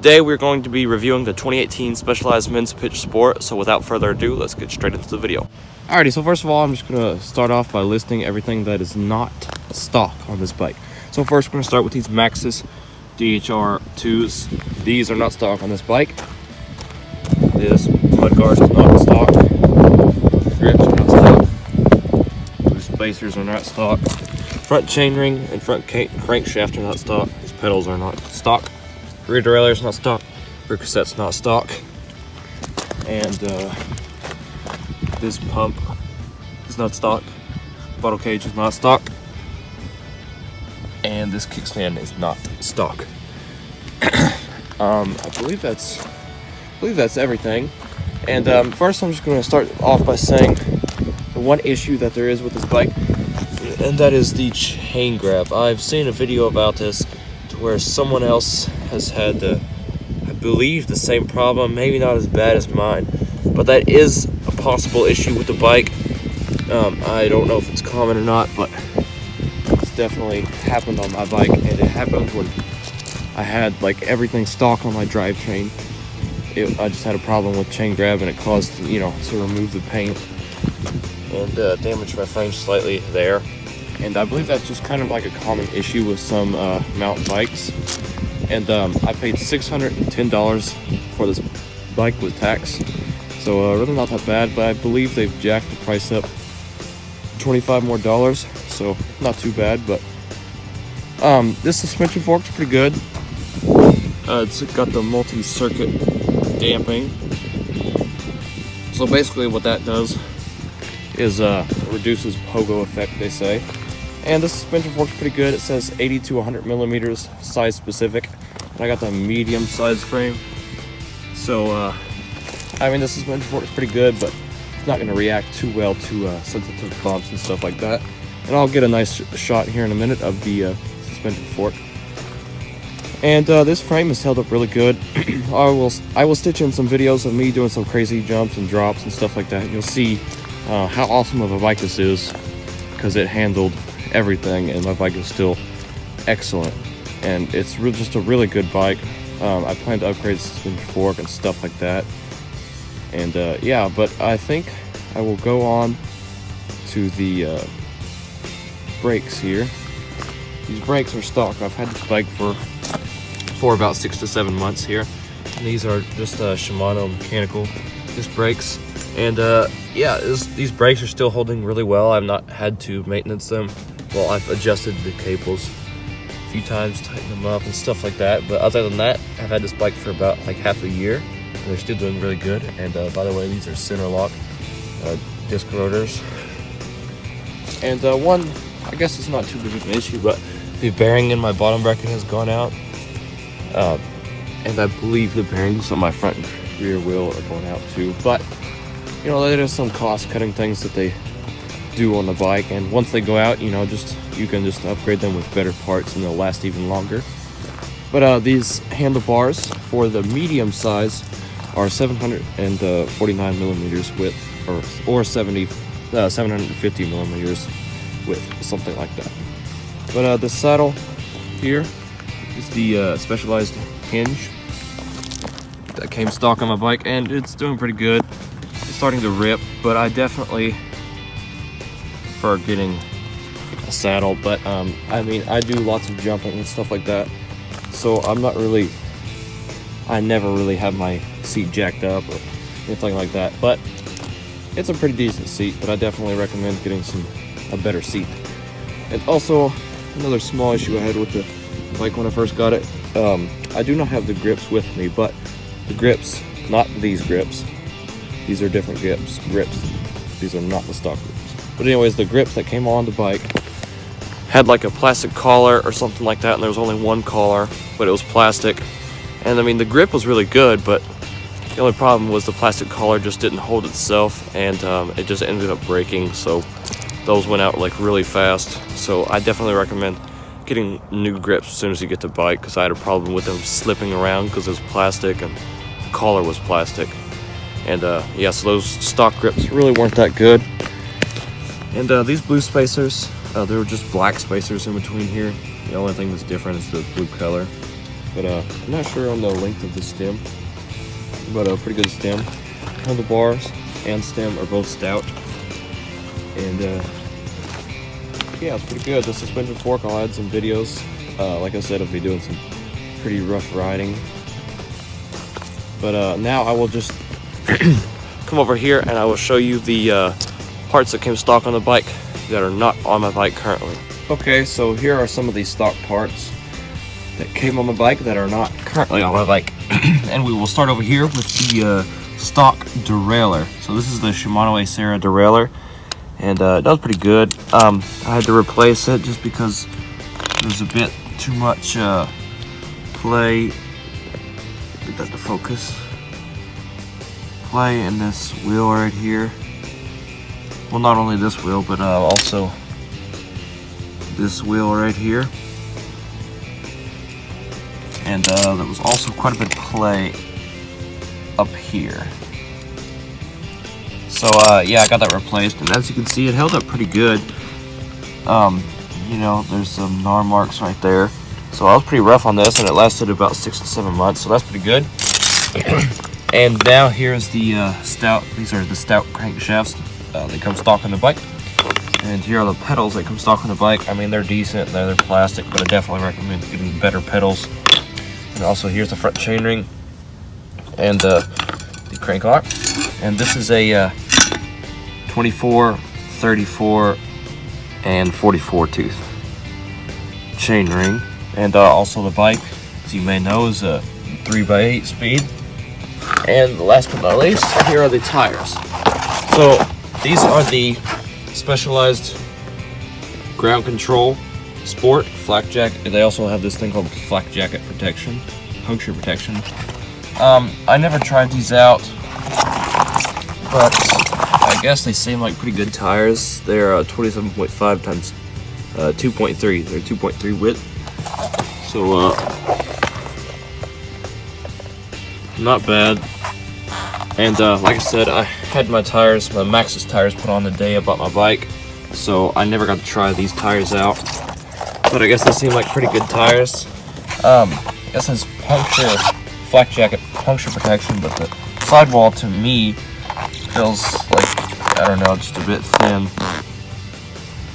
today we're going to be reviewing the 2018 Specialized Men's Pitch Sport. So without further ado, let's get straight into the video. Alrighty, so first of all, I'm just going to start off by listing everything that is not stock on this bike. So first, we're going to start with these Maxxis DHR2s. These are not stock on this bike. This mudguard is not stock. Grips are not stock. These spacers are not stock. Front chainring and front crankshaft are not stock. These pedals are not stock. Rear derailleur is not stock. Rear cassette's not stock. And this pump is not stock. Bottle cage is not stock. And this kickstand is not stock. I believe that's everything. And first, I'm just going to start off by saying the one issue that there is with this bike, and that is the chain grab. I've seen a video about this to where someone else has had I believe the same problem, maybe not as bad as mine, but that is a possible issue with the bike. I don't know if it's common or not, but it's definitely happened on my bike, and it happened when I had like everything stock on my drivetrain. I just had a problem with chain grab, and it caused, to remove the paint and damage my frame slightly there. And I believe that's just kind of like a common issue with some mountain bikes. And I paid $610 for this bike with tax, so really not that bad. But I believe they've jacked the price up $25 more, so not too bad. But this suspension fork's pretty good. It's got the multi-circuit damping. So basically what that does is reduces pogo effect, they say. And the suspension fork's pretty good. It says 80 to 100 millimeters size specific, and I got the medium size frame. So the suspension fork's pretty good, but it's not going to react too well to sensitive bumps and stuff like that. And I'll get a nice shot here in a minute of the suspension fork. And this frame is held up really good. I will stitch in some videos of me doing some crazy jumps and drops and stuff like that. You'll see how awesome of a bike this is, because it handled everything, and my bike is still excellent. And it's just a really good bike. I plan to upgrade the suspension fork and stuff like that. And yeah, but I think I will go on to the brakes here. These brakes are stock. I've had this bike for about 6 to 7 months here. And these are just Shimano mechanical disc brakes. And yeah, these brakes are still holding really well. I've not had to maintenance them. Well, I've adjusted the cables a few times, tightened them up and stuff like that. But other than that, I've had this bike for about like half a year, and they're still doing really good. And by the way, these are center lock disc rotors. And one, I guess it's not too big of an issue, but the bearing in my bottom bracket has gone out. And I believe the bearings on my front and rear wheel are going out too. But there's some cost cutting things that they do on the bike, and once they go out, you can just upgrade them with better parts, and they'll last even longer. But these handlebars for the medium size are 749 millimeters width, or 750 millimeters width, something like that. But the saddle here is the Specialized hinge that came stock on my bike, and it's doing pretty good. It's starting to rip, but I definitely prefer getting a saddle. But I do lots of jumping and stuff like that, so I never really have my seat jacked up or anything like that. But it's a pretty decent seat, but I definitely recommend getting a better seat. And also, another small issue I had with the bike when I first got it, I do not have the grips with me, but the grips, not these grips, these are different grips. These are not the stock grips. But anyways, the grips that came on the bike had like a plastic collar or something like that, and there was only one collar, but it was plastic. And the grip was really good, but the only problem was the plastic collar just didn't hold itself, and it just ended up breaking. So those went out like really fast. So I definitely recommend getting new grips as soon as you get the bike, because I had a problem with them slipping around because it was plastic and the collar was plastic. And yeah, so those stock grips really weren't that good. And these blue spacers, they were just black spacers in between here. The only thing that's different is the blue color. but I'm not sure on the length of the stem, but a pretty good stem. Handlebars and stem are both stout, and yeah, it's pretty good. The suspension fork, I'll add some videos. Like I said, I'll be doing some pretty rough riding, but now I will just come over here and I will show you the parts that came stock on the bike that are not on my bike currently. Okay, so here are some of these stock parts that came on my bike that are not currently on my bike. And we will start over here with the stock derailleur. So this is the Shimano Acera derailleur, and it does pretty good. I had to replace it just because there's a bit too much play. Get that to focus. Play in this wheel right here. Well, not only this wheel, but also this wheel right here. And there was also quite a bit of play up here. So yeah, I got that replaced, and as you can see, it held up pretty good. You know, there's some gnar marks right there. So I was pretty rough on this, and it lasted about 6 to 7 months, so that's pretty good. And now here's the stout. These are the stout crankshafts. They come stock on the bike. And here are the pedals that come stock on the bike. I mean, they're decent, they're plastic, but I definitely recommend getting better pedals. And also here's the front chainring and the crank lock. And this is a 24, 34, and 44 tooth chainring. And also the bike, as you may know, is a 3x8 speed. And last but not least, here are the tires. So these are the Specialized Ground Control Sport Flak Jacket. They also have this thing called Flak Jacket Protection, puncture protection. I never tried these out, but I guess they seem like pretty good tires. They're 27.5 times 2.3. They're 2.3 width. So not bad. And like I said, I had my tires, my Maxxis tires, put on the day I bought my bike, so I never got to try these tires out. But I guess they seem like pretty good tires. I guess it's puncture, Flak Jacket puncture protection, but the sidewall to me feels like, I don't know, just a bit thin.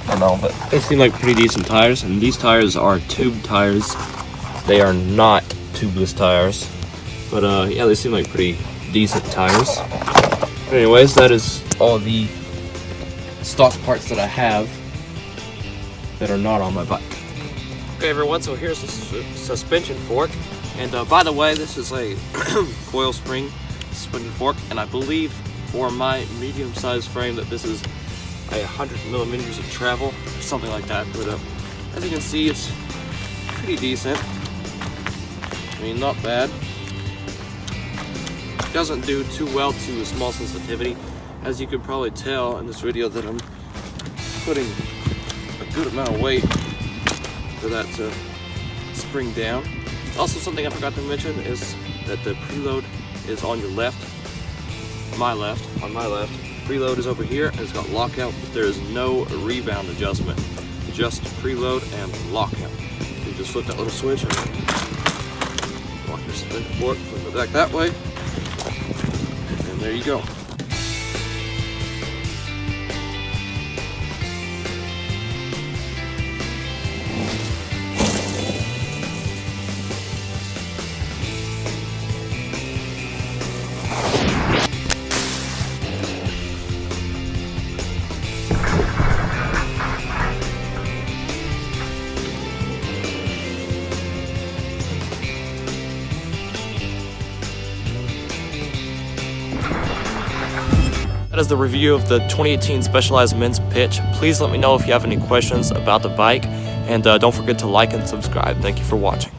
I don't know, but they seem like pretty decent tires, and these tires are tube tires. They are not tubeless tires, but yeah, they seem like pretty decent tires. But anyways, that is all the stock parts that I have that are not on my bike. Okay everyone, so here's the suspension fork, and by the way, this is a coil spring suspension fork, and I believe for my medium-sized frame that this is 100 millimeters of travel or something like that. But as you can see, it's pretty decent. I mean, not bad. Doesn't do too well to a small sensitivity, as you can probably tell in this video that I'm putting a good amount of weight for that to spring down. Also, something I forgot to mention is that the preload is on your left, on my left. Preload is over here, and it's got lockout, but there is no rebound adjustment, just preload and lockout. You just flip that little switch and lock your suspension fork, flip it back that way. And there you go. That is the review of the 2018 Specialized Men's Pitch. Please let me know if you have any questions about the bike, and don't forget to like and subscribe. Thank you for watching.